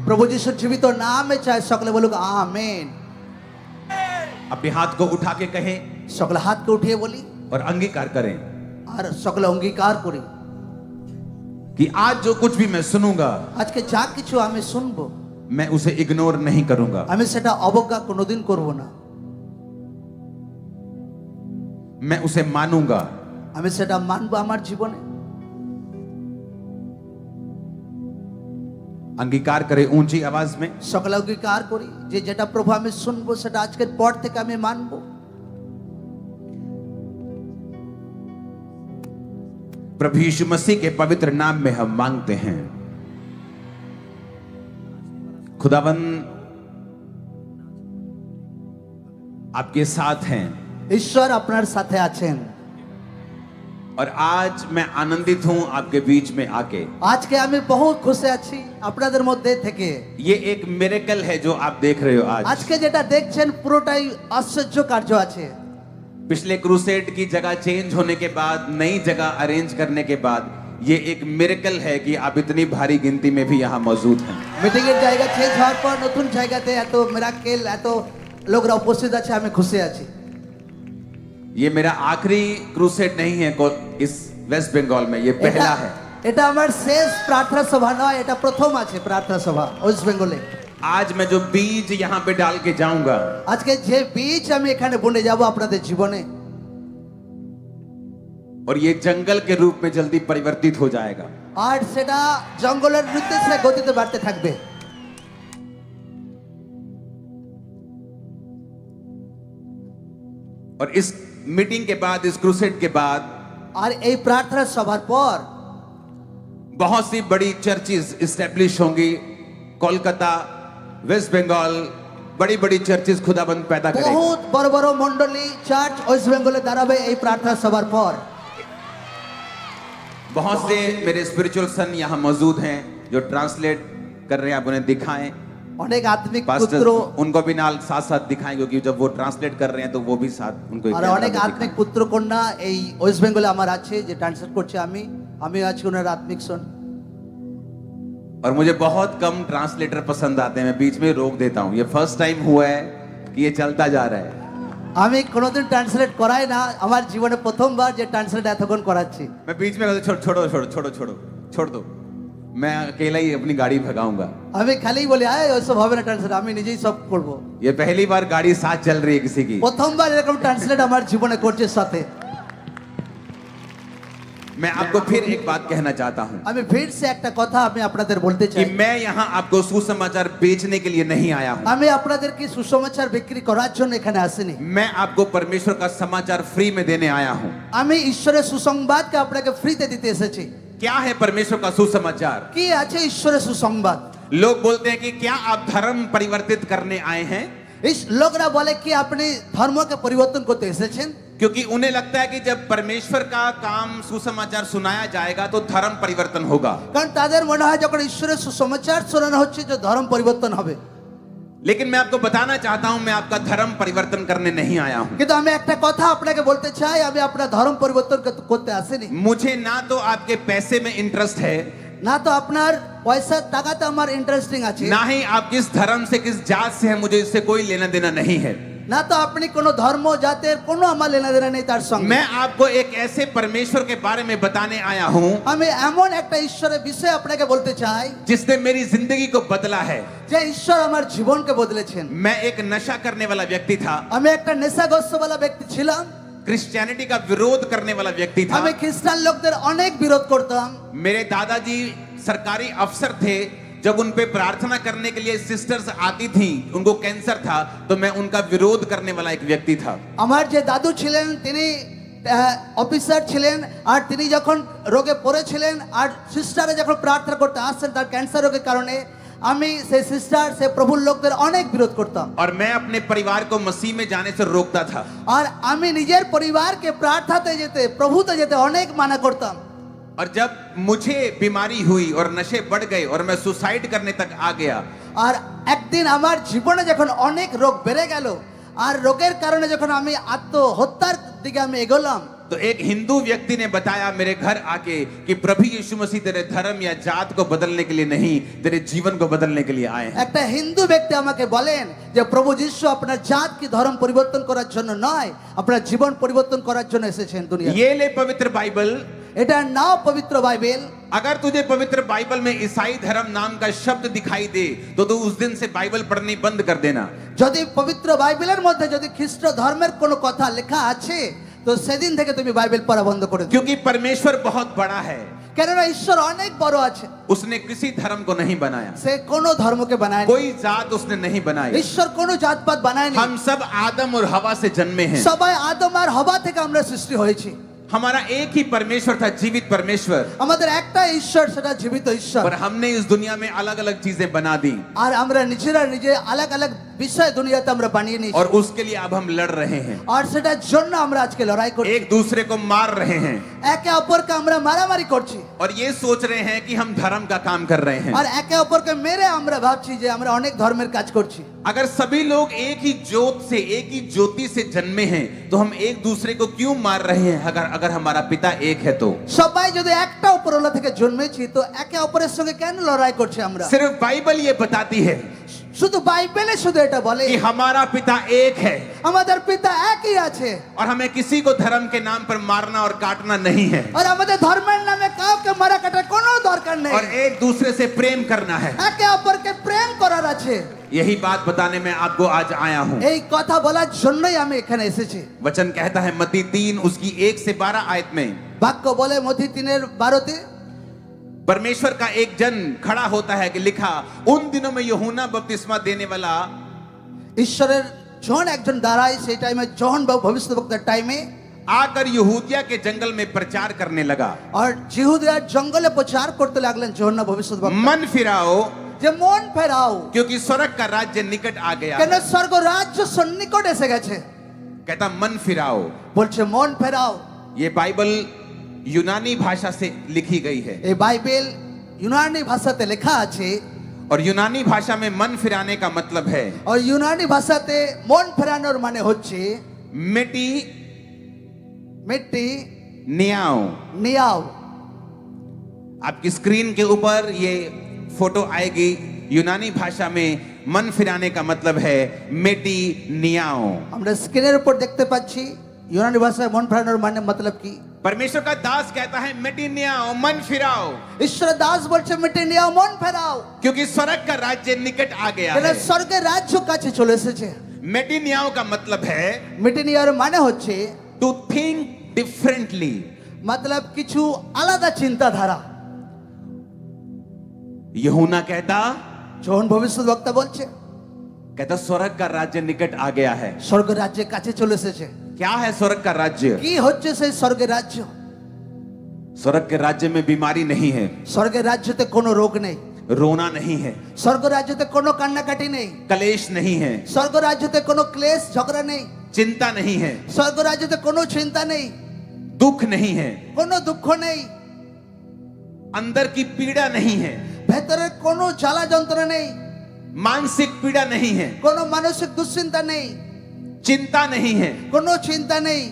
প্রভু যিশুর জীবিত নামে চাই সকলে বলুক আমেন। अपने हाथ को उठा के कहें সকলে হাতকে উঠিয়ে বলি और अंगीकार करें আর সকলে অঙ্গীকার করি कि आज जो कुछ भी मैं सुनूंगा আজকে যা কিছু আমি শুনবো मैं उसे इग्नोर नहीं करूंगा। আমি সেটা অবজ্ঞা কোনোদিন করব না, मैं उसे मानूंगा। আমি সেটা মানবো আমার জীবনে। अंगीकार करें ऊंची आवाज में। সকলে অঙ্গীকার করি যে যেটা প্রভু আমি শুনবো সেটা আজকের পর থেকে আমি মানবো। प्रभु यीशु मसीह के पवित्र नाम में हम मांगते हैं। खुदावन आपके साथ हैं ঈশ্বর আপনার সাথে আছেন। और आज मैं आनंदित हूं आपके बीच में आके। আজকে আমি বহুত খুশি আছি আপনাদের মধ্যে থেকে। ये एक मिरेकल है जो आप देख रहे हो आज। আজকে যেটা দেখছেন পুরোটাই আশ্চর্য কার্য আছে। पिछले क्रूसेड की जगह चेंज होने के बाद, नई जगह अरेंज करने के बाद, ये एक मिरेकल है कि आप इतनी भारी गिनती में भी यहाँ मौजूद हैं। মিটিং এর জায়গা চেঞ্জ হওয়ার পর নতুন জায়গাতে এত মিরাকেল এত লোকরা উপস্থিত আছে, আমি খুশি আছি। ये मेरा आखिरी क्रूसेड नहीं है इस वेस्ट बंगाल में, ये पहला है। এটা আমার শেষ প্রার্থনা সভা নয়, এটা প্রথম আছে প্রার্থনা সভা ওয়েস্ট বেঙ্গলে। आज मैं जो बीज यहाँ पे डाल के जाऊंगा, আজকে যে বীজ আমি এখানে বুনে যাব আপনাদের জীবনে, और ये जंगल के रूप में जल्दी परिवर्तित हो जाएगा। আর সেটা জঙ্গলের নির্দেশে গতিতে বাড়তে থাকবে। और इस मीटिंग के बाद, इस क्रूसेड के बाद, আর এই প্রার্থনা সভার পর बहुत सी बड़ी चर्चेस इस्टेब्लिश होंगी। कोलकाता, वेस्ट बंगाल, बड़ी बड़ी चर्चेस खुदाबंद पैदा करेगा। বহুত বড় বড় মণ্ডলী চার্চ ওয়েস্ট বেঙ্গলে দাঁড়াবে এই প্রার্থনা সভার পর। बहुत से मेरे स्पिरिचुअल सन यहाँ मौजूद हैं जो ट्रांसलेट कर रहे हैं, आप उन्हें दिखाएं। অনেক আত্মিক पास्टर পুত্র उनको भी नाल साथ साथ दिखाएं, क्योंकि जब वो ट्रांसलेट कर रहे हैं तो वो भी साथ उनको एक আর कैमरा অনেক में আত্মিক दिखाएं। পুত্র কন্যা এই ওয়েস্ট বেঙ্গলে আমার আছে যে ট্রান্সলেট করছে। আমি আজকে ওনার আত্মিক সন। और मुझे बहुत कम ट्रांसलेटर पसंद आते हैं, मैं बीच में रोक देता हूँ। ये फर्स्ट टाइम हुआ है कि ये चलता जा रहा है। আমি কোনোদিন ট্রান্সলেট করাই না, আমার জীবনে প্রথমবার যে ট্রান্সলেট এতক্ষণ করাচ্ছি। मैं बीच में कहता हूँ, छोड़ो छोड़ो छोड़ो छोड़ो छोड़ दो, मैं अकेला ही अपनी गाड़ी भगाऊंगा। আমি খালি বলি আয় ওইসব হবে না ট্রান্সলেট, আমি নিজেই সব করবো। ये पहली बार गाड़ी साथ चल रही है किसी की। প্রথমবার এরকম ট্রান্সলেট আমার জীবনে করছে সাথে। मैं आपको फिर एक बात कहना चाहता हूँ আমি ফির সে একটা কথা আমি আপনাদের বলতে कि চাই। मैं यहाँ आपको सुसमाचार बेचने के लिए नहीं आया हूँ। আমি আপনাদেরকে সুসমাচার বিক্রি করার জন্য এখানে আসিনি। मैं आपको परमेश्वर का समाचार फ्री में देने आया हूँ। আমি ঈশ্বরের সুসংবাদকে আপনাকে ফ্রিতে দিতে এসেছি। क्या है परमेश्वर का सुसमाचार? কি আছে ঈশ্বরের সুসংবাদ? लोग बोलते हैं कि क्या आप धर्म परिवर्तित करने आए हैं? এই লোকরা বলে কি আপনি ধর্মকে পরিবর্তন করতে এসেছেন? क्योंकि उन्हें लगता है कि जब परमेश्वर का काम सुसमाचार सुनाया जाएगा तो धर्म परिवर्तन होगा। কারণ তাদের মনে হয় যখন ঈশ্বরের সুসমাচার শোনানো হচ্ছে যে ধর্ম পরিবর্তন হবে। लेकिन मैं आपको बताना चाहता हूं, मैं आपका धर्म परिवर्तन करने नहीं आया हूं। কিন্তু আমি একটা কথা আপনাকে বলতে চাই, আমি আপনার ধর্ম পরিবর্তন করতে আসিনি। मुझे ना तो आपके पैसे में इंटरेस्ट है, না তো আপনার পয়সা টাকাতে আমার ইন্টারেস্টিং আছে, ना ही आप किस धर्म से किस जात से हैं, मुझे इससे कोई लेना देना नहीं है। না তো আপনি কোনো ধর্ম জাতের কোনো আমার লেনাদেনা নেই তার সঙ্গে। मैं आपको एक ऐसे परमेश्वर के बारे में बताने आया हूं আমি এমন একটা ঈশ্বরের বিষয় আপনাকে বলতে চাই जिसने मेरी जिंदगी को बदला है। যে ঈশ্বর আমার জীবনকে বদলেছেন। मैं एक नशा करने वाला व्यक्ति था, আমি একটা নেশাগ্রস্তওয়ালা ব্যক্তি ছিলাম, क्रिश्चियनिटी का विरोध करने वाला व्यक्ति था। আমি খ্রিস্টান লোকদের অনেক বিরোধ করতাম। मेरे दादाजी सरकारी अफसर थे, जब उन पे प्रार्थना करने के लिए सिस्टर्स आती थी, उनको कैंसर था, तो मैं उनका विरोध करने वाला एक व्यक्ति था। আমার যে দাদু ছিলেন তিনি অফিসার ছিলেন, আর তিনি যখন রোগে পড়েছিলেন আর সিস্টারে যখন প্রার্থনা করতে আসছেন তার ক্যান্সার রোগের কারণে, আমি সেই সিস্টার সেই প্রভুর লোকদের অনেক বিরোধ করতাম। और मैं अपने परिवार को मसीह में जाने से रोकता था। আর আমি নিজের পরিবারকে প্রার্থনাতে যেতে প্রভুতে যেতে অনেক মানা করতাম। और जब मुझे बीमारी हुई और नशे बढ़ गए और मैं सुसाइड करने तक आ गया, আর একদিন আমার জীবনে যখন অনেক রোগ বেড়ে গেল আর রোগের কারণে যখন আমি আত্মহত্যার দিকে আমি এগোলাম, तो एक हिंदू व्यक्ति ने बताया मेरे घर आके कि प्रभु यीशु मसीह तेरे धर्म या जात को बदलने के लिए नहीं, तेरे जीवन को बदलने के लिए आए हैं। একটা হিন্দু ব্যক্তি আমাকে বলেন যে প্রভু যিশু আপনার জাত কি ধর্ম পরিবর্তন করার জন্য নয়, আপনার জীবন পরিবর্তন করার জন্য এসেছেন দুনিয়ায়। ये ले पवित्र बाइबल। এটা নাও পবিত্র বাইবেল। अगर तुझे पवित्र बाइबल में ईसाई धर्म नाम का शब्द दिखाई दे तो तू उस दिन से बाइबल पढ़नी बंद कर देना। যদি পবিত্র বাইবেলের মধ্যে যদি খ্রিস্ট ধর্মের কোনো কথা লেখা আছে তো সেদিন থেকে তুমি বাইবেল পড়া বন্ধ করে দিও। क्योंकि परमेश्वर बहुत बड़ा है, কেননা ঈশ্বর অনেক বড় আছে। उसने किसी धर्म को नहीं बनाया, সে কোনো ধর্মকে বানায়নি, कोई जात उसने नहीं बनाई। ঈশ্বর কোনো জাতপাত বানায়নি। हम सब आदम और हवा से जन्मे हैं। সবাই আদম আর হবা থেকে আমরা সৃষ্টি হয়েছি। हमारा एक ही परमेश्वर था, जीवित परमेश्वर, আমাদের একটা ঈশ্বর, সেটা জীবিত ঈশ্বর। पर हमने इस दुनिया में अलग अलग चीजें बना दी আর আমরা নিজেরা নিজে আলাদা আলাদা বিষয় দুনিয়াতে আমরা বানিয়ে নিয়েছি। और उसके लिए अब हम लड़ रहे हैं, আর সেটার জন্য আমরা আজকে লড়াই করছি, एक दूसरे को मार रहे हैं একে অপরকে আমরা মারামারি করছি। और ये सोच रहे हैं कि हम धर्म का काम कर रहे हैं। আর একে অপরকে মেরে আমরা ভাবছি যে আমরা অনেক ধর্মের কাজ করছি। अगर सभी लोग एक ही जोत से, एक ही ज्योति से जन्मे हैं तो हम एक दूसरे को क्यों मार रहे हैं? अगर अगर हमारा पिता एक है तो সবাই যদি একটা উপরওয়ালা থেকে জন্মেছি তো একে অপরের সঙ্গে কেন লড়াই করছি আমরা? सिर्फ बाइबल ये बताती है শুধু বাইবেলে শুধু এটা বলে कि हमारा पिता एक है আমাদের পিতা একই আছে। और हमें किसी को धर्म के नाम पर मारना और काटना नहीं है আর আমাদের ধর্মের নামে কাউকে মারা কাটার কোনো দরকার নেই। और एक दूसरे से प्रेम करना है। একে অপরকে প্রেম করার আছে। यही बात बताने में आपको आज आया हूं। এই কথা বলার জন্যই আমি এখানে এসেছি। वचन कहता है मत्ती 3 उसकी 1 से 12 आयत में, বাক্য বলে মথি 3:12 परमेश्वर का एक जन खड़ा होता है कि लिखा उन दिनों में यूहन्ना बपतिस्मा देने वाला ঈশ্বরের জন একজন দাঁড়ায় সেই টাইমে জন ভবিষ্যদ্বক্তার টাইমে आकर यहूदिया के जंगल में प्रचार करने लगा, আর জিহুদিয়ার জঙ্গলে প্রচার করতে লাগলেন যোহন্না ভবিষ্যদ্বক্তা मन फिराओ যে মন ফেরাও, क्योंकि स्वर्ग का राज्य निकट आ गया কেন है। স্বর্গ রাজ্য সন্নিকট এসে গেছে। कहता मन फिराओ। বলছে মন ফেরাও। ये बाइबल यूनानी भाषा से लिखी गई है এই বাইবেল ইউনানি ভাষাতে লেখা আছে। और यूनानी भाषा में मन फिराने का मतलब है আর ইউনানি ভাষাতে মন ফেরানোর মানে হচ্ছে मिट्टी মিট্টি नियाओ। নিয়াও। आपकी स्क्रीन के ऊपर ये फोटो आएगी। यूनानी भाषा में मन फिराने का मतलब है मिट्टी नियाओ। আমরা স্ক্রিনের উপর দেখতে পাচ্ছি ইউনানি ভাষায় মন ফেরানোর মানে মতলব কি। परमेश्वर का दास कहता है मिट्टी नियाओ, मन फिराओ, ঈশ্বরের দাস বলছে মিটে নিয়াও, মন ফেরাও, क्योंकि स्वर्ग का राज्य निकट आ गया কেন है। স্বর্গের রাজ্য কাছে চলে এসেছে। मिट्टी नियाओ का मतलब है মিটে নিয়ার মানে হচ্ছে टू थिंक डिफरेंटली। মতলব কিছু আলাদা চিন্তাধারা। यूहन्ना कहता যখন ভবিষ্যদ্বক্তা বলছে स्वर्ग का राज्य निकट आ गया है। স্বর্গ রাজ্যের কাছে চলে এসেছে। क्या है स्वर्ग का राज्य? কি হচ্ছে সেই স্বর্গের রাজ্য? स्वर्ग के राज्य में बीमारी नहीं है, স্বর্গের রাজ্যতে কোনো রোগ নেই, रोना नहीं है, স্বর্গ রাজ্যতে কোনো কান্নাকাটি নেই, कलेश नहीं है, স্বর্গ রাজ্যতে কোনো ক্লেশ ঝগড়া নেই, चिंता नहीं है, স্বর্গ রাজ্যতে কোনো চিন্তা নেই, दुख नहीं है, কোনো দুঃখ নেই, अंदर की पीड़ा नहीं है, ভেতরে কোনো জ্বালা যন্ত্রণা নেই, मानसिक पीड़ा नहीं है, কোনো মানসিক দুশ্চিন্তা নেই, चिंता नहीं है। কোনো চিন্তা নেই।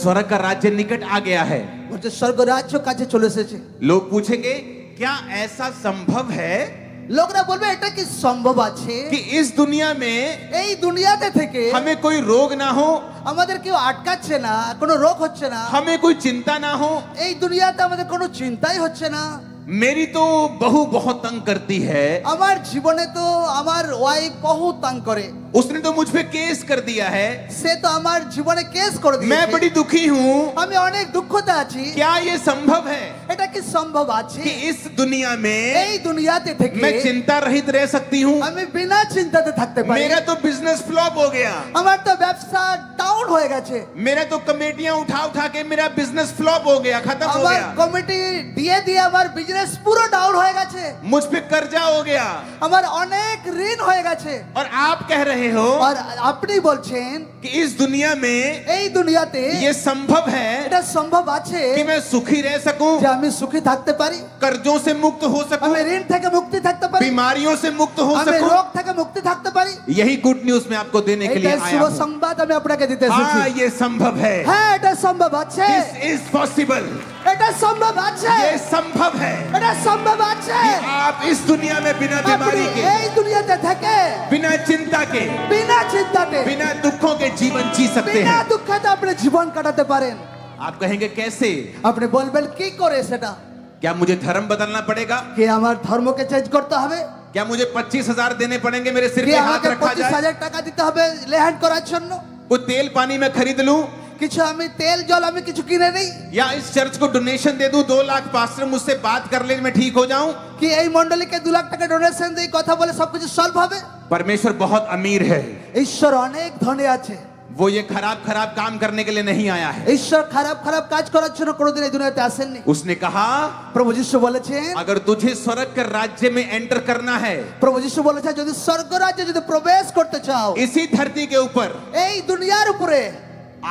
स्वर्ग का राज्य निकट आ गया है। বলছে স্বর্গ রাজ্য কাছে চলে এসেছে। लोग पूछेंगे क्या ऐसा संभव है লোকরা বলবে এটা কি সম্ভব আছে कि इस दुनिया में এই দুনিয়াতে থেকে हमें कोई रोग ना हो, আমাদের কেউ আটকাচ্ছে না, কোনো রোগ হচ্ছে না, हमें कोई चिंता ना हो? এই দুনিয়াতে আমাদের কোনো চিন্তাই হচ্ছে না। मेरी तो बहू बहुत तंग करती है, আমার জীবনে তো আমার ওয়াইফ বহুত তং করে, उसने तो मुझ पे केस कर दिया है, সে তো আমার জীবনে কেস করে मैं দিয়েছে, बड़ी दुखी हूँ। আমি অনেক দুঃখতে আছি। क्या ये संभव है এটা কি সম্ভব আছে कि इस दुनिया में এই দুনিয়াতে থেকে मैं चिंता रहित रह सकती हूँ? আমি বিনা চিন্তাতে থাকতে পারি? मेरा तो बिजनेस फ्लॉप हो गया, আমার তো ব্যবসা ডাউন হয়ে গেছে, मेरा तो कमेटियां उठा उठा के मेरा बिजनेस फ्लॉप हो गया, खत्म हो আমার गया, কমিটি দিয়ে দিয়ে আমার বিজনেস পুরো ডাউন হয়ে গেছে, मुझ पे कर्जा हो गया। আমার অনেক ঋণ হয়ে গেছে। और आप कह रहे हो আর আপনি বলছেন कि इस दुनिया में এই দুনিয়াতে ये संभव है এটা সম্ভব আছে कि मैं सुखी रह सकूं, যে আমি সুখী থাকতে পারি, कर्जों से मुक्त हो सकूं, আমি ঋণ থেকে মুক্তি থাকতে পারি, बीमारियों से मुक्त हो আমি सकूं, রোগ থেকে থেকে মুক্তি থাকতে পারি। यही गुड न्यूज मैं आपको देने के लिए এইটাই आया শুভ हूँ। সংবাদ আমি আপনাকে দিতে हाँ, এসেছি। ये संभव है। হ্যাঁ এটা সম্ভব আছে, दिस इज पॉसिबल। এটা সম্ভব আছে, ये संभव है এটা সম্ভব আছে। कि आप इस दुनिया में बिना আপনি बीमारी के, এই দুনিয়াতে থেকে बिना चिंता के, বিনা চিন্তাতে, बिना दुखों के जीवन जी सकते বিনা हैं। দুঃখেতে আপনি জীবন কাটাতে পারেন। आप कहेंगे कैसे? আপনি বলবেন কি করে সেটা? क्या मुझे धर्म बदलना पड़ेगा? কি আমার ধর্মকে চেঞ্জ করতে হবে? क्या मुझे 25,000 देने पड़ेंगे, मेरे सिर কি पे हाथ আমাকে रखा जाए, 25,000 টাকা দিতে হবে লেহান করার জন্য? वो तेल पानी में खरीद लूं, কিছু আমি তেল জল আমি কিছু কিনে নেই? या इस चर्च को डोनेशन दे दूं, 2 लाख पास्टर मुझसे बात कर ले, मैं ठीक हो जाऊं? কি এই মণ্ডলীকে 2 লাখ টাকা ডোনেশন দিয়ে কথা বলে সবকিছু সলভ হবে? परमेश्वर बहुत अमीर है। ঈশ্বর অনেক ধনী আছে। वो ये खराब खराब काम करने के लिए नहीं आया है। ঈশ্বর খারাপ খারাপ কাজ করার জন্য কোনোদিন এই দুনিয়াতে আসেননি। उसने कहा, প্রভু যিশু বলেছেন, अगर तुझे स्वर्ग के राज्य में एंटर करना है, প্রভু যিশু বলেছেন যদি স্বর্গ রাজ্যে যদি প্রবেশ করতে চাও, इसी धरती के ऊपर, এই দুনিয়ার উপরে,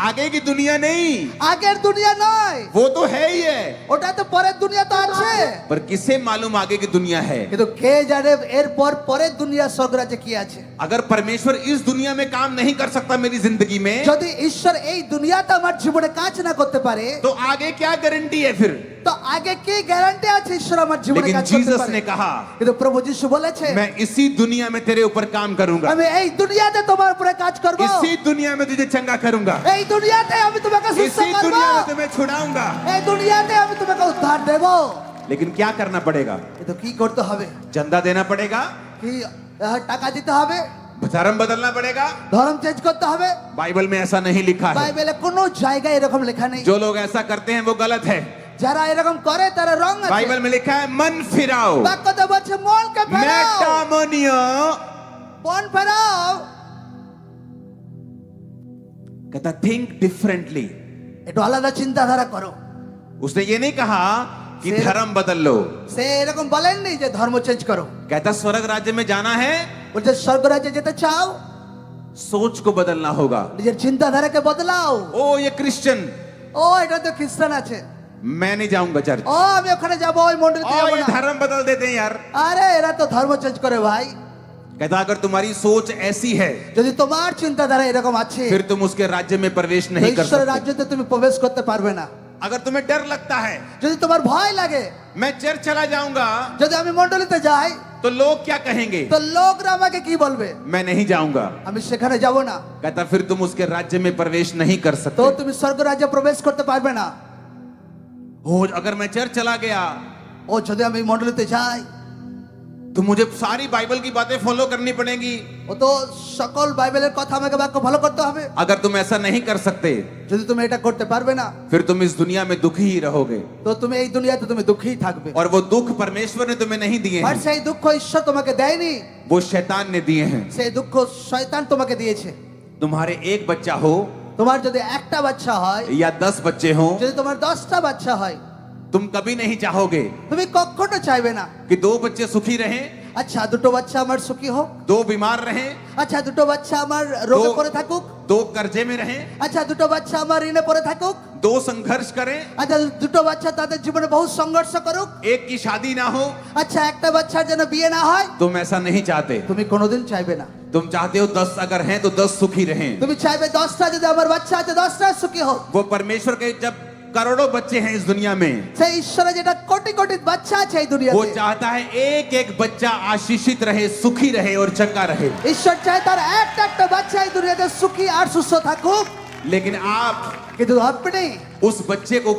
आगे की दुनिया नहीं, আগের দুনিয়া নয়, वो तो है ही है, ওটা তো পরের দুনিয়া তো আছে, पर किसे मालूम आगे की दुनिया है? কিন্তু কে জানে এরপর পরের দুনিয়া স্বর্গ রাজ্যে কি আছে। अगर परमेश्वर इस दुनिया में काम नहीं कर सकता मेरी जिंदगी में, যদি ঈশ্বর এই দুনিয়াতে আমার জীবনে কাজ না করতে পারে, तो आगे क्या गारंटी है फिर? তো আগে কি গ্যারান্টি আছে ঈশ্বর আমার জীবনে लेकिन কাজ করতে जीसस পারে? ने कहा, কিন্তু প্রভু যিশু বলেছে मैं इसी दुनिया में तेरे ऊपर काम करूंगा, আমি এই দুনিয়াতে তোমার উপরে কাজ করব, इसी दुनिया में तुझे चंगा करूंगा, এই দুনিয়াতে আমি তোমাকে সুস্থ इसी করব, दुनिया में तुम्हें छुड़ाऊंगा। এই দুনিয়াতে আমি তোমাকে উদ্ধার দেব। लेकिन क्या करना पड़ेगा? কিন্তু কি করতে হবে? चंदा देना पड़ेगा, কি টাকা দিতে হবে? धर्म बदलना पड़ेगा? ধর্ম চেঞ্জ করতে হবে? बाइबल में ऐसा नहीं लिखा है। বাইবেলে কোনো জায়গায় এরকম লেখা নেই। जो लोग ऐसा करते हैं वो गलत है। যারা এরকম করে তারা রং আছে। बाइबल में लिखा है मन फिराओ, বাক্যতে বলছে মনকে ফেরাও, मेटामोनियो, মন ফেরাও। कहता थिंक डिफरेंटली। একটু আলাদা চিন্তাধারা করো। उसने ये नहीं कहा कि फिर- धर्म बदल लो, সে এরকম বলেননি যে ধর্ম চেঞ্জ করো। कहता स्वर्ग राज्य में जाना है, বলছে স্বর্গ রাজ্যে যেতে চাও, सोच को बदलना होगा। নিজের চিন্তাধারাকে বদলাও। ओ ये क्रिश्चियन, ও এটা তো খ্রিস্টান আছে, मैं नहीं जाऊंगा चर्च। ও আমি ওখানে যাব, ওই মন্দিরে ओ যাব ये না। धर्म बदल देते हैं यार। আরে এরা তো ধর্ম চেঞ্জ করে ভাই। कहता अगर तुम्हारी सोच ऐसी है, যদি তোমার চিন্তাধারা এরকম আছে, फिर तुम उसके राज्य में प्रवेश नहीं कर ঈশ্বরের सकते। রাজ্যতে তুমি প্রবেশ করতে পারবে না। अगर तुम्हें डर लगता है যদি তোমার ভয় লাগে, मैं चर्च चला जाऊंगा যদি আমি মন্ডলীতে যাই, तो लोग क्या कहेंगे, তো লোকরা আমাকে কি বলবে? मैं नहीं जाऊंगा। আমি সেখানে যাব না। कहता फिर तुम उसके राज्य में प्रवेश नहीं कर তো सकते। তুমি স্বর্গ রাজ্যে প্রবেশ করতে পারবে না। हो अगर मैं चर्च चला गया ও যদি আমি মন্ডলীতে যাই, तो मुझे सारी बाइबल की बातें फॉलो करनी पड़ेगी। ও তো সকল বাইবেলের কথা আমাকে বাক্য ফলো করতে হবে। अगर तुम ऐसा नहीं कर सकते, যদি তুমি এটা করতে পারবে না, फिर तुम इस दुनिया में दुखी ही रहोगे, তো তুমি এই দুনিয়াতে তুমি দুঃখী থাকবে। और वो दुख परमेश्वर ने तुम्हें नहीं दिए আর हैं, সেই দুঃখ ঈশ্বর তোমাকে দেয়নি, वो शैतान ने दिए हैं। সেই দুঃখ শয়তান তোমাকে দিয়েছে। तुम्हारे एक बच्चा हो তোমার যদি একটা বাচ্চা হয়, या 10 बच्चे हो, যদি তোমার 10টা বাচ্চা হয়, तुम कभी नहीं चाहोगे তুমি কখনো চাইবে না कि 2 बच्चे सुखी रहें, আচ্ছা দুটো বাচ্চা আমার সুখী হোক, 2 बीमार रहें, আচ্ছা দুটো বাচ্চা আমার রোগে পড়ে থাকুক, 2 कर्जे में रहें, আচ্ছা দুটো বাচ্চা আমার ঋণে পড়ে থাকুক, 2 संघर्ष करें, আচ্ছা দুটো বাচ্চা তাদের জীবনে বহু সংঘর্ষ করুক, एक की शादी ना हो। আচ্ছা একটা বাচ্চার যেন বিয়ে না হয়, तुम ऐसा नहीं चाहते। তুমি কোনোদিন চাইবে না। तुम चाहते हो 10 अगर हैं तो 10 सुखी रहें। তুমি চাইবে 10টা যদি আমার বাচ্চা আছে 10টা সুখী হোক। वो परमेश्वर के जब करोड़ों बच्चे हैं इस दुनिया में, সেই ঈশ্বরের যেটা কোটি কোটি বাচ্চা আছে এই वो দুনিয়াতে, चाहता है एक एक बच्चा आशीषित रहे, सुखी रहे और चंगा रहे। ঈশ্বর চায় তার একটা একটা বাচ্চা এই দুনিয়াতে সুখী আর সুস্থ থাকুক। लेकिन आप কিন্তু আপনি उस बच्चे को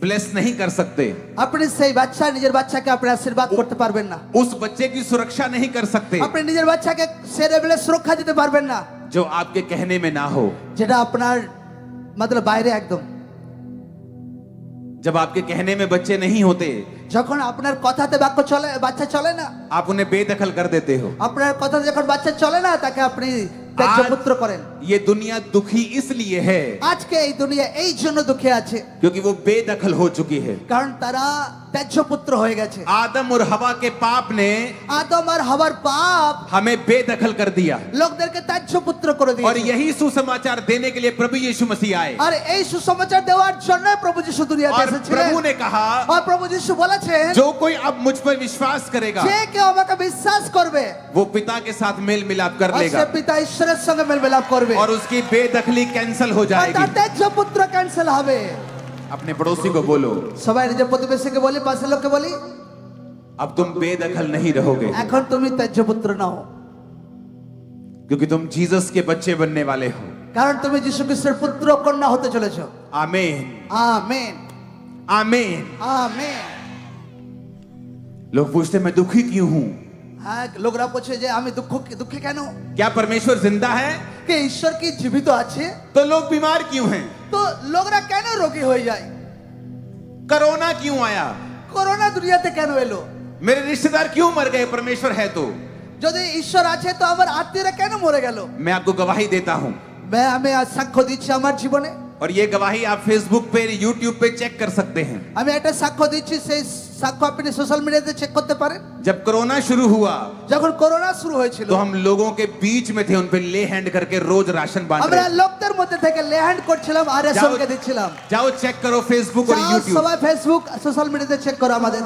ब्लेस नहीं कर सकते, আপনি সেই বাচ্চা নিজের বাচ্চাকে আপনি আশীর্বাদ করতে পারবেন না। उस बच्चे की सुरक्षा नहीं कर सकते আপনি নিজের বাচ্চাকে সেরে বেলে সুরক্ষা দিতে পারবেন না, जो आपके कहने में ना हो। যেটা আপনার मतलब বাইরে একদম। जब आपके कहने में बच्चे नहीं होते, যখন আপনার কথাতে বাক্য চলে, বাচ্চা চলে না, आप उन्हें बेदखल कर देते हो। আপনার কথাতে যখন বাচ্চা চলে না, তাকে আপনি ত্যায্য পুত্র করেন। ये दुनिया दुखी इसलिए है আজকে এই দুনিয়া এই জন্য দুঃখে আছে, क्योंकि वो बेदखल हो चुकी है। কারণ তারা ত্যায্য পুত্র হয়ে গেছে। आदम और हवा के पाप ने আদম আর হাওয়ার পাপ हमें बेदखल कर दिया লোকদেরকে ত্যায্য পুত্র করে और দিয়েছে। यही सुसमाचार देने के लिए प्रभु यीशु मसीह आए আর এই সুসমাচার দেওয়ার জন্য প্রভু যিশু দুনিয়াতে और এসেছিলেন। प्रभु ने कहा আর প্রভু যিশু বলেছেন जो कोई अब मुझ पर विश्वास करेगा যে কেউ আমাকে বিশ্বাস করবে वो पिता के साथ मेल मिलाप कर আর लेगा সে পিতা ঈশ্বরের সঙ্গে মেলমিলাপ করবে और उसकी बेदखली कैंसिल हो আর তার जाएगी। ত্যায্য পুত্র ক্যান্সেল হবে। अपने पड़ोसी को बोलो সবাই নিজের প্রতিবেশীকে বলি, পাশের লোককে বলি, अब तुम बेदखल नहीं रहोगे এখন তুমি ত্যায্য পুত্র নাও, क्योंकि तुम जीसस के बच्चे बनने वाले हो। কারণ তুমি যিশু খ্রিস্টের পুত্র কন্যা হতে চলেছো। आमीन আমেন आमीन। আমেন। लोग पूछते मैं दुखी क्यों हूं? হ্যাঁ, লোকরা বলছে যে আমি দুঃখী কেন? क्या परमेश्वर जिंदा है? কে ঈশ্বর কি জীবিত আছে? तो लोग बीमार क्यों हैं? তো লোকরা কেন রোগী হয়ে যায়? कोरोना क्यों आया? করোনা দুনিয়াতে কেন এলো? मेरे रिश्तेदार क्यों मर गए? परमेश्वर है तो যদি ঈশ্বর আছে তো আমার আত্মীয়রা কেন মরে গেল? मैं आपको गवाही देता हूं আমি আজ সাক্ষ্য দিচ্ছি আমার জীবনে। और ये गवाही आप फेसबुक पे यूट्यूब पे चेक कर सकते हैं। আমি একটা সাক্ষ্য দিচ্ছি, সেই সাক্ষ্য আপনি সোশ্যাল মিডিয়াতে চেক করতে পারেন। जब कोरोना शुरू हुआ যখন করোনা শুরু হয়েছিল तो हम लोगों के बीच में थे, उन पे ले हैंड करके रोज राशन बांट আমরা रहे थे। লোকদের মধ্যে থেকে লেহ্যান্ড করছিলাম আর রেশনকে দিচ্ছিলাম। जाओ चेक करो फेसबुक और যাও यूट्यूब, সবাই ফেসবুক সোশ্যাল মিডিয়াতে চেক করো আমাদের,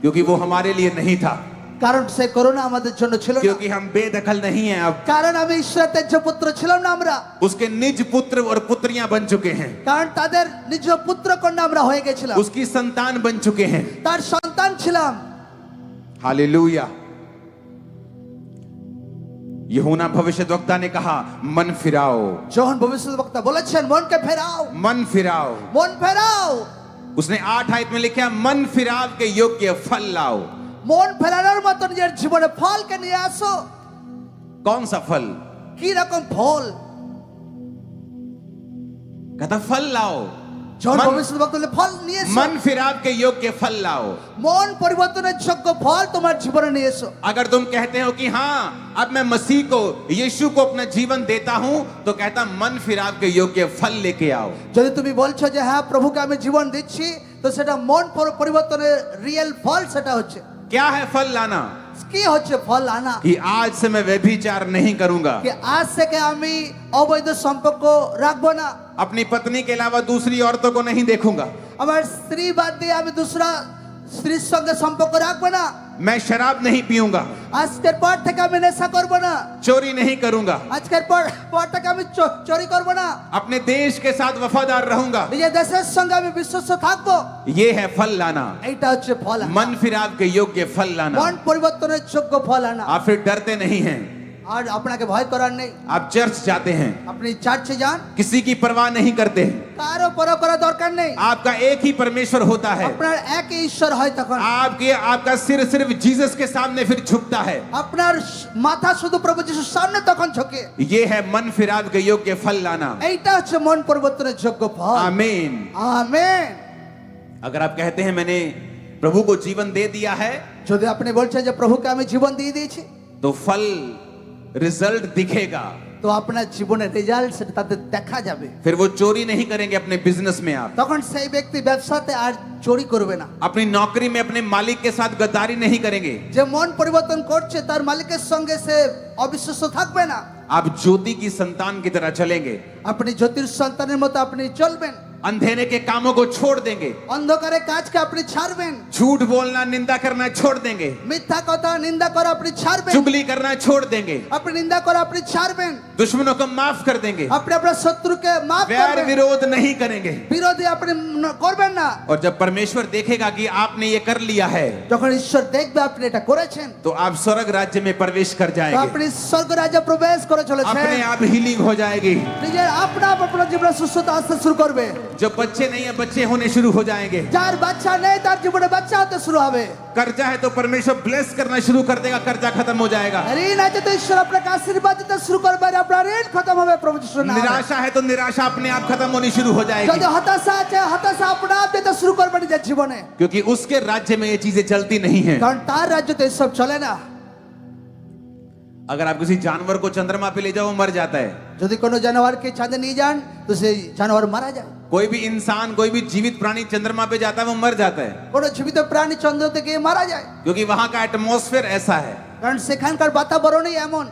क्योंकि वो हमारे लिए नहीं था, কারণ সেই করোনা আমাদের জন্য ছিল না। क्योंकि हम बेदखल नहीं हैं अब। কারণ আমি ঈশ্বরের ত্যায্য পুত্র ছিলাম না আমরা, उसके निज पुत्र और पुत्रियां बन चुके हैं, কারণ তাদের নিজ পুত্র কন্যা আমরা হয়ে গেছিলাম, उसकी संतान बन चुके हैं। তার সন্তান ছিলাম। हालेलुया। यूहन्ना भविष्यद्वक्ता ने कहा मन फिराओ, যখন ভবিষ্যদ্বক্তা বলেছেন মনকে ফেরাও, मन फिराओ। মন ফেরাও, उसने 8 आयत में लिखा मन फिराव के योग्य फल लाओ। মন ফেরানোর মতো নিজের জীবনে ফলকে নিয়ে আসো। कौन सा फल? কি রকম ফল? कहता फल लाओ, যখন मन- ভবিষ্যদ্বক্তা বলে ফল নিয়ে এসো, मन फिराव के योग्य फल लाओ। মন পরিবর্তনের যোগ্য ফল তোমার জীবনে নিয়ে এসো। अगर तुम कहते हो कि हाँ अब मैं मसीह को यीशु को अपना जीवन देता हूं, तो कहता मन फिराव के योग्य फल लेके आओ। যদি তুমি বলছো যে হ্যাঁ প্রভুকে আমি জীবন দিচ্ছি, তো সেটা মন পরিবর্তনের রিয়েল ফল সেটা হচ্ছে क्या है फल लाना? কি হচ্ছে ফল আনা? कि आज से मैं व्यभिचार नहीं करूंगा, कि আজ থেকে আমি অবৈধ সম্পর্ক রাখবো না, अपनी पत्नी के अलावा दूसरी औरतों को नहीं देखूंगा, আমার স্ত্রী বাদ দিয়ে আমি দুসরা স্ত্রীর সঙ্গে সম্পর্ক রাখবো না, मैं शराब नहीं पीऊंगा, আজকের পর থেকে আমি নেশা করবো না, चोरी नहीं करूंगा, আজকের পর থেকে আমি চুরি করবো না, अपने देश के साथ वफादार रहूंगा। নিজের দেশের সঙ্গে আমি বিশ্বস্ত থাকবো। ये है फल लाना, এইটা হচ্ছে ফল আনা। मन फिराव के योग्य फल लाना। মন পরিবর্তনের যোগ্য ফল আনা। आप फिर डरते नहीं हैं, আর আপনাকে ভয় করার নেই। आप चर्च जाते हैं, আপনি চার্চে যান, किसी की परवाह नहीं करते हैं, কারো পরোয়া করার দরকার নেই। आपका एक ही परमेश्वर होता है, আপনার একই ঈশ্বর হয় তখন। आपका सिर सिर्फ जीसस के सामने फिर झुकता है। আপনার মাথা শুধু প্রভু যিশুর সামনে তখন ঝোঁকে। ये है मन फिराव के योग्य फल लाना। এইটা হচ্ছে মন পরিবর্তনের যোগ্য ফল। आमीन। আমেন। अगर आप कहते हैं मैंने प्रभु को जीवन दे दिया है, যদি আপনি বলছেন যে প্রভুকে আমি জীবন দিয়ে দিয়েছি, तो फल रिजल्ट दिखेगा। তো আপনার জীবনের রেজাল্ট সেটা তাতে দেখা যাবে। फिर वो चोरी नहीं करेंगे अपने बिजनेस में, आप তখন সেই ব্যক্তি ব্যবসাতে আর চুরি করবে না। अपनी नौकरी में अपने मालिक के साथ गद्दारी नहीं करेंगे, যে মন পরিবর্তন করছে তার মালিকের সঙ্গে সে অবিশ্বাস্য থাকবে না। आप ज्योति की संतान की तरह चलेंगे, আপনি জ্যোতির সন্তানের মতো আপনি চলবেন। अंधेरे के कामों को छोड़ देंगे, অন্ধকারের কাজকে আপনি ছাড়বেন। झूठ बोलना निंदा करना छोड़ देंगे, মিথ্যা কথা নিন্দা করা আপনি ছাড়বেন। चुगली करना छोड़ देंगे, আপনি নিন্দা করা আপনি ছাড়বেন। दुश्मनों को माफ कर देंगे, আপনি আপনার শত্রুকে মাফ वैर করবেন। विरोध नहीं करेंगे। বিরোধী আপনি করবেন না। और जब परमेश्वर देखेगा कि आपने ये कर लिया है, যখন ঈশ্বর দেখবে আপনি এটা করেছেন, तो आप स्वर्ग राज्य में प्रवेश कर তো जाएंगे, আপনি স্বর্গ রাজ্যে প্রবেশ করে চলেছেন। अपने आप हीलिंग हो जाएगी। নিজের আপনার জীবনে সুস্থতা আসতে শুরু করবে। जो बच्चे नहीं है बच्चे होने शुरू हो जाएंगे, যার বাচ্চা নেই তার জীবনে বাচ্চা হতে শুরু হবে। कर्जा है तो परमेश्वर ब्लेस करना शुरू कर देगा, कर्जा खत्म हो जाएगा। ঋণ আছে তো ঈশ্বর আপনাকে আশীর্বাদ দিতে শুরু করবে, আর আপনার ঋণ খতম হবে প্রভু যিশুর নামে। निराशा है तो निराशा अपने आप खत्म होनी शुरू हो जाएगी, যদি হতাশা আছে হতাশা আপনা आप দিতে শুরু করবে নিজের জীবনে। क्योंकि उसके राज्य में ये चीजें चलती नहीं है। কারণ তার রাজ্যতে এসব চলে না। अगर आप किसी जानवर को चंद्रमा पे ले जाओ वो मर जाता है। যদি কোনো জানোয়ারকে চাঁদে নিয়ে যান তো সেই জানোয়ার মারা যায়। कोई भी इंसान कोई भी जीवित प्राणी चंद्रमा पे जाता है वो मर जाता है, কোনো জীবিত প্রাণী চন্দ্রতে গিয়ে মারা যায়, क्योंकि वहां का एटमॉस्फेयर ऐसा है। কারণ সেখানকার বাতাবরণই এমন।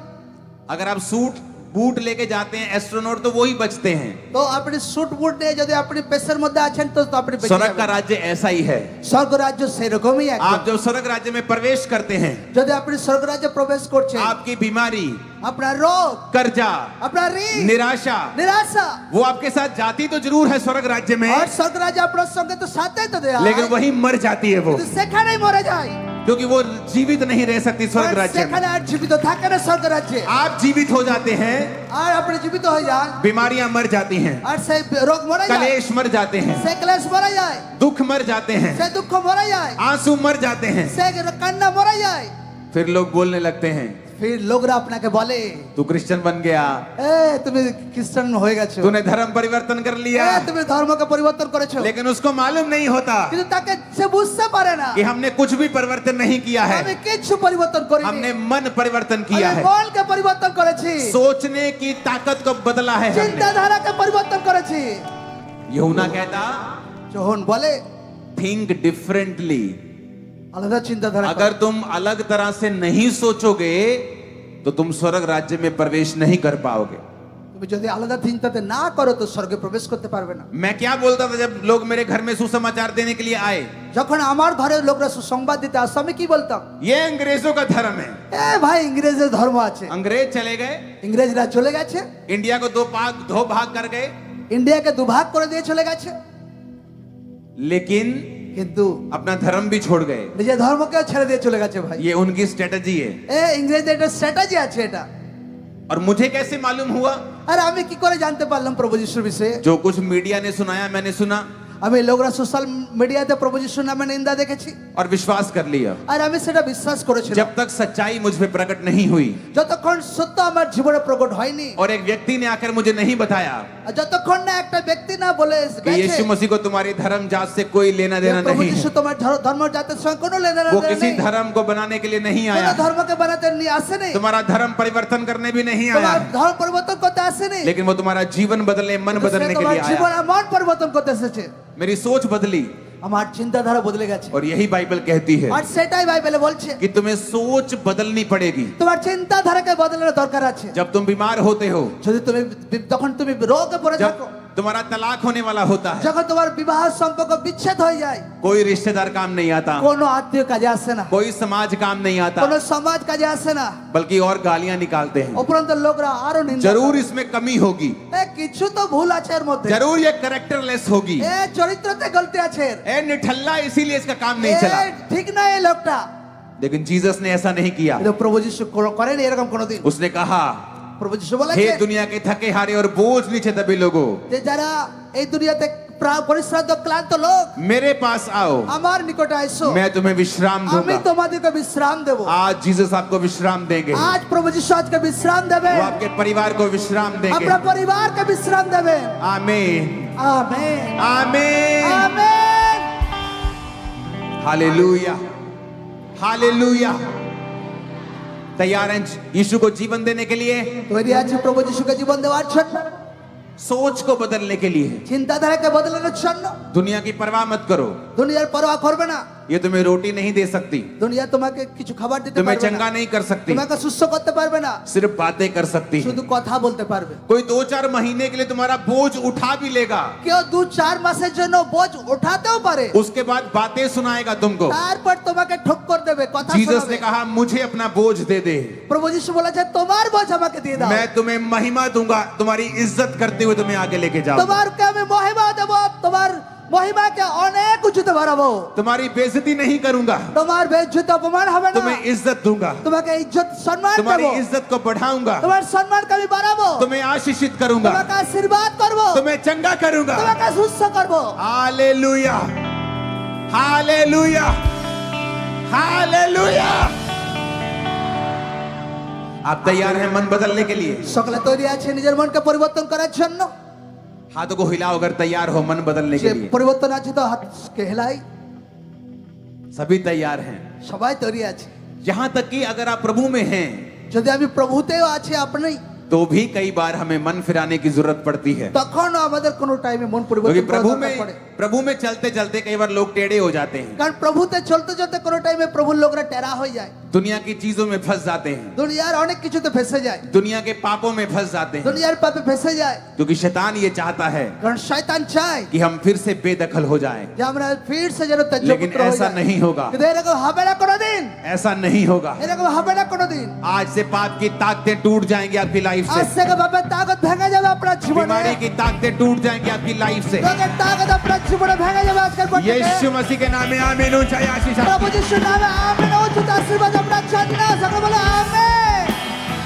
अगर आप सूट बूट लेके जाते हैं एस्ट्रोनॉट तो वो ही बचते हैं। তো আপনি স্যুট বুট নিয়ে যদি আপনি পেশার মধ্যে আছেন তো আপনি বেঁচে स्वर्ग का যাবেন। राज्य ऐसा ही है। স্বর্গ রাজ্য সেরকমই आप একদম। जब स्वर्ग राज्य में प्रवेश करते हैं, যদি আপনি স্বর্গ রাজ্যে প্রবেশ করছেন, आपकी बीमारी, আপনার রোগ, कर्जा, আপনার ঋণ, निराशा, নিরাশা वो आपके साथ जाती तो जरूर है स्वर्ग राज्य में, আর স্বর্গ রাজ্য আপনার সঙ্গে তো সাথেই তো দেয়া लेकिन वही मर जाती है वो, কিন্তু সেখানেই মরে যায়। क्योंकि वो जीवित नहीं रह सकती स्वर्ग কারণ राज्य में। সেখানে আর জীবিত থাকে না স্বর্গ রাজ্যে। आप জীवित हो जाते हैं, আর আপনি জীবিত হয়ে যান बीमारियां मर जाती हैं, আর সেই রোগ মরে যায়, कलेश मर जाते हैं, সে ক্লেশ মরে যায়, दुख मर जाते हैं, সে দুঃখ মরে যায়, आंसू मर जाते हैं। সে কান্না মরে যায়। फिर लोग बोलने लगते हैं ফির লোকরা আপনাকে বলে तू क्रिश्चियन बन गया, তুমি খ্রিস্টান হয়ে গেছো, तूने धर्म परिवर्तन कर लिया। তুমি ধর্মকে পরিবর্তন করেছো। लेकिन उसको मालूम नहीं होता কিন্তু তাকে সে বুঝতে পারে না कि हमने कुछ भी परिवर्तन नहीं किया है, আমি কিছু পরিবর্তন করিনি, हमने मन परिवर्तन किया আমি है, মনকে পরিবর্তন করেছি, सोचने की ताकत को बदला है हमने। চিন্তাধারাকে পরিবর্তন করেছি। यूहन्ना कहता যখন বলে थिंक डिफरेंटली। আলাদা চিন্তাধারা করো। अगर तुम अलग तरह से नहीं सोचोगे तो तुम स्वर्ग राज्य में प्रवेश नहीं कर पाओगे। তুমি যদি আলাদা চিন্তাতে না করো তো স্বর্গে প্রবেশ করতে পারবে না। मैं क्या बोलता था जब लोग मेरे घर में सुसमाचार देने के लिए आए, যখন আমার ঘরে লোকরা সুসংবাদ দিতে আসতো আমি কি বলতাম, ये अंग्रेजों का धर्म है। ভাই ইংরেজের ধর্ম আছে। अंग्रेज चले गए, ইংরেজরা চলে গেছে, इंडिया को दो भाग कर गए, ইন্ডিয়াকে দুভাগ করে দিয়ে চলে গেছে, लेकिन কিন্তু अपना धर्म भी छोड़ गए। নিজের ধর্মকে ছেড়ে দিয়ে চলে গেছে ভাই। ये उनकी स्ट्रेटजी है। ইংরেজদের একটা স্ট্র্যাটেজি আছে এটা। और मुझे कैसे मालूम हुआ? আর আমি কি করে জানতে পারলাম প্রভু যিশুর বিষয়ে? जो कुछ मीडिया ने सुनाया मैंने सुना আমি লোকরা সোশ্যাল মিডিয়াতে প্রভু যিশুর নামে নিন্দা দেখেছি और विश्वास कर लिया। আর আমি সেটা বিশ্বাস করেছিলাম जब तक सच्चाई मुझ पे प्रकट नहीं हुई যতক্ষণ সত্য আমার জীবনে প্রকট হয়নি, और एक व्यक्ति ने आकर मुझे नहीं बताया আর যতক্ষণ না একটা ব্যক্তি না বলে कि গেছে यीशु मसीह को तुम्हारी धर्म जात से कोई लेना যে देना প্রভু नहीं যিশু है, তোমার ধর্ম জাতের সঙ্গে কোনো লেনদেন वो किसी নেই, धर्म को बनाने के लिए नहीं কোনো आया, ধর্মকে বানাতে নিয়ে আসেনি, तुम्हारा धर्म परिवर्तन करने भी नहीं आया, তোমার ধর্ম পরিবর্তন করতে আসেনি, लेकिन वो तुम्हारा जीवन बदलने मन बदलने के তোমার लिए জীবন आया। আর মন পরিবর্তন করতে এসেছে। मेरी सोच बदली আমার চিন্তাধারা বদলে গেছে और यही बाइबल कहती है আর সেটাই বাইবেলে বলছে कि तुम्हें सोच बदलनी पड़ेगी। তোমার চিন্তাধারাকে বদলানোর দরকার আছে। जब तुम बीमार होते हो, যদি তুমি যখন তুমি রোগে পড়ে जब থাকো, तुम्हारा तलाक होने वाला होता है, যখন তোমার বিবাহ সম্পর্ক বিচ্ছেদ হয়ে যায়, कोई रिश्तेदार काम नहीं आता, কোনো আত্মীয় কাজে আসে না, कोई समाज काम नहीं आता, কোনো সমাজ কাজে আসে না, बल्कि और गालियां निकालते हैं। উপরন্ত লোকরা আরো নিন্দা जरूर করে। इसमें कमी होगी, কিছু তো ভুল আছে এর মধ্যে, जरूर ये कैरेक्टरलेस होगी, চরিত্রতে গলতি আছে, ए निठल्ला इसीलिए इसका काम नहीं चला। ঠিক না এই লোকটা। लेकिन जीसस ने ऐसा नहीं किया। কিন্তু প্রভু যিশু করেন এরকম কোনোদিন। उसने कहा প্রভু যিশু हे বলেছে दुनिया के थके हारे और बोझ नीचे दबे लोगों, যে যারা এই দুনিয়াতে পরিশ্রান্ত ক্লান্ত লোক मेरे पास आओ, আমার নিকটে আসো, मैं तुम्हें विश्राम আমি दूंगा। তোমাদেরকে বিশ্রাম দেব। आज जीसस आपको विश्राम देंगे, আজ প্রভু যিশু আজকে বিশ্রাম দেবে, वो आपके परिवार को विश्राम देंगे। আপনার পরিবারকে বিশ্রাম দেবে। आमीन আমেন आमीन আমেন। Hallelujah hallelujah. तैयार हैं यीशु को जीवन देने के लिए, তৈরি আছে প্রভু যিশুকে জীবন দেওয়ার জন্য, सोच को बदलने के लिए। চিন্তাধারাকে বদলানোর জন্য। दुनिया की परवाह मत करो, দুনিয়ার পরোয়া করবে না, ये तुम्हें रोटी नहीं दे सकती, দুনিয়া তোমাকে কিছু খাবার দিতে तुम्हें পারবে चंगा না, नहीं कर सकती, তোমাকে সুস্থ করতে পারবে না, सिर्फ बातें कर सकती है। শুধু কথা বলতে পারবে। कोई 2-4 महीने के लिए तुम्हारा बोझ उठा भी लेगा, কেউ 2-4 মাসের জন্য বোঝ উঠাতেও পারে, उसके बाद बातें सुनाएगा तुमको। তারপর তোমাকে ঠক্কর দেবে, কথা जीसस শোনাবে। ने कहा मुझे अपना बोझ दे दे, প্রভু যিশু বলেছে তোমার বোঝ আমাকে দিয়ে দাও, मैं तुम्हें महिमा दूंगा, तुम्हारी इज्जत करते हुए तुम्हें आगे लेके जाऊंगा, তোমারকে আমি মহিমা দেব, তোমার মহিমাকে অনেক উঁচুতে বাড়াবো, तुम्हारी बेइज्जती नहीं करूंगा, তোমার বেজ্জতি অপমান হবে না, तुम्हें इज्जत दूंगा, তোমাকে ইজ্জত সম্মান तुम्हारी দেব, इज्जत को बढ़ाऊंगा, তোমার সম্মানকে আমি বাড়াবো, तुम्हें आशीषित करूंगा, তোমাকে আশীর্বাদ করব, तुम्हें चंगा करूंगा। তোমাকে সুস্থ করব। Hallelujah hallelujah hallelujah. आप तैयार हैं मन बदलने के लिए? সকলে তৈরি আছে নিজের মনকে পরিবর্তন করার জন্য? हाथों को हिलाओ अगर तैयार हो मन बदलने যে के लिए। পরিবর্তন আছে তো হাতকে হেলাই। सभी तैयार हैं, সবাই তৈরি আছে। यहां तक कि अगर आप प्रभु में हैं যদি আমি প্রভুতেও আছি আপনি तो भी कई बार हमें मन फिराने की जरूरत पड़ती है, তখনও আমাদের কোনো টাইমে মন क्योंकि পরিবর্তন করার দরকার পড়ে प्रभु में चलते चलते कई बार लोग टेढ़े हो जाते हैं, কারণ প্রভুতে চলতে চলতে কোনো টাইমে প্রভুর লোকরা টেরা হয়ে যায়, दुनिया की चीजों में फंस जाते हैं, দুনিয়ার অনেক কিছুতে ফেসে যায়, दुनिया के पापों में फंस जाते हैं, দুনিয়ার পাপে ফেসে যায়। क्योंकि शैतान ये चाहता है কারণ শয়তান চায় कि हम फिर से बेदखल हो जाएं, যে আমরা ফির সে যেন ত্যায্য लेकिन পুত্র হয়ে ऐसा যাই। नहीं होगा, কিন্তু এরকম হবে না কোনোদিন, ऐसा नहीं होगा। এরকম হবে না কোনোদিন। आज से पाप की ताकतें टूट जाएंगी आपकी लाइफ আজ से, থেকে বাপের তাকত ভেঙে যাবে আপনার জীবনে, बीमारी की ताकतें टूट जाएंगी आपकी लाइफ से। রোগের তাকত আপনার জীবনে ভেঙে যাবে আজকের পর থেকে। यीशु मसीह के नाम में आमीन। ऊंचाई आशीष आप প্রভু যিশুর নামে আমেন। উচিত আশীর্বাদ আমরা চাই না, সকলে বলে আমেন।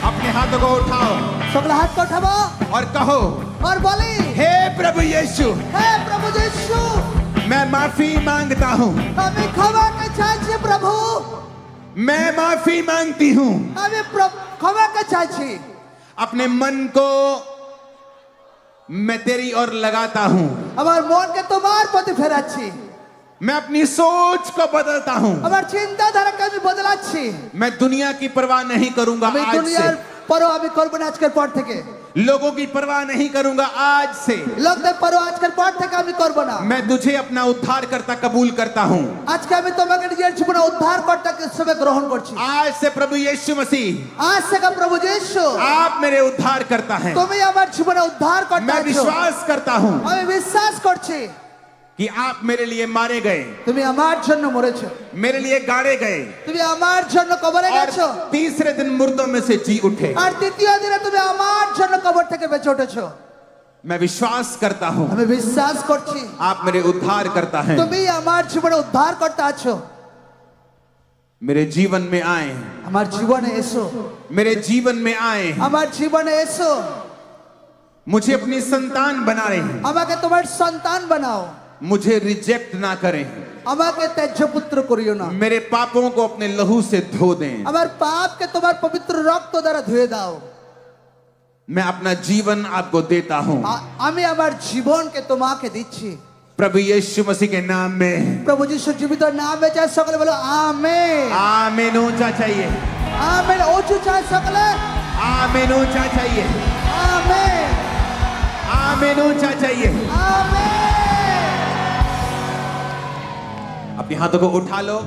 अपने हाथों को उठाओ সকলে হাতকে উঠাবো और कहो, আর বলি, हे प्रभु यीशु, হে প্রভু যিশু, मैं माफी मांगता हूँ, আমি ক্ষমাকে চাইছি প্রভু, मैं माफी मांगती हूँ। আমি ক্ষমাকে চাইছি। अपने मन को मैं तेरी ओर लगाता हूँ, আমার মনকে তোমার প্রতি ফেরাচ্ছি, मैं अपनी सोच को बदलता हूँ, আমার চিন্তাধারাকে আমি বদলাচ্ছি। मैं दुनिया की परवाह नहीं करूंगा আমি आज দুনিয়ার से, পরও আমি করব না আজকের পর থেকে, लोगों की परवाह नहीं करूंगा आज से। লোকদের পরও আজকের পর থেকে আমি করব না। मैं तुझे अपना उद्धार करता कबूल करता हूँ। আজকে আমি তোমাকে নিজের জীবনে উদ্ধারকর্তা হিসেবে গ্রহণ করছি। आज से प्रभु यीशु मसीह আজ থেকে প্রভু যিশু, आप मेरे उद्धार करता है। তুমি আমার জীবনে উদ্ধারকর্তা मैं আছো। विश्वास करता हूँ আমি বিশ্বাস করছি कि आप मेरे लिए मारे गए, তুমি আমার জন্য মরেছো, मेरे लिए गाड़े गए তুমি আমার জন্য কবরে और গেছো, तीसरे दिन मुर्दों में से जी उठे। আর তৃতীয় দিনে তুমি আমার জন্য কবর থেকে বেঁচে উঠেছো। मैं विश्वास करता हूँ আমি বিশ্বাস করছি आप मेरे उद्धार करता है, তুমি আমার জীবনে উদ্ধারকর্তা আছো। मेरे जीवन में आए, আমার জীবনে এসো, मेरे जीवन में आए, আমার জীবনে এসো, मुझे अपनी संतान बना रहे हैं, আমাকে তোমার সন্তান বানাও, मुझे रिजेक्ट ना करें, আমাকে ত্যায্য পুত্র করিও না, मेरे पापों को अपने लहू से धो दें, আমার পাপকে তোমার পবিত্র রক্ত দ্বারা ধুয়ে দাও। मैं अपना जीवन आपको देता हूँ। আমি আমার জীবনকে তোমাকে দিচ্ছি। प्रभु यीशु मसीह के नाम में প্রভু যিশুর জীবিত নামে চাই সকলে বলো আমেন। आमीन। ऊंचा चाहिए, আমেন। উঁচু চাই সকলে आमीन। ऊंचा चाहिए, আমেন, आमीन। ऊंचा चाहिए। আমেন। अपने हाथों को उठा लो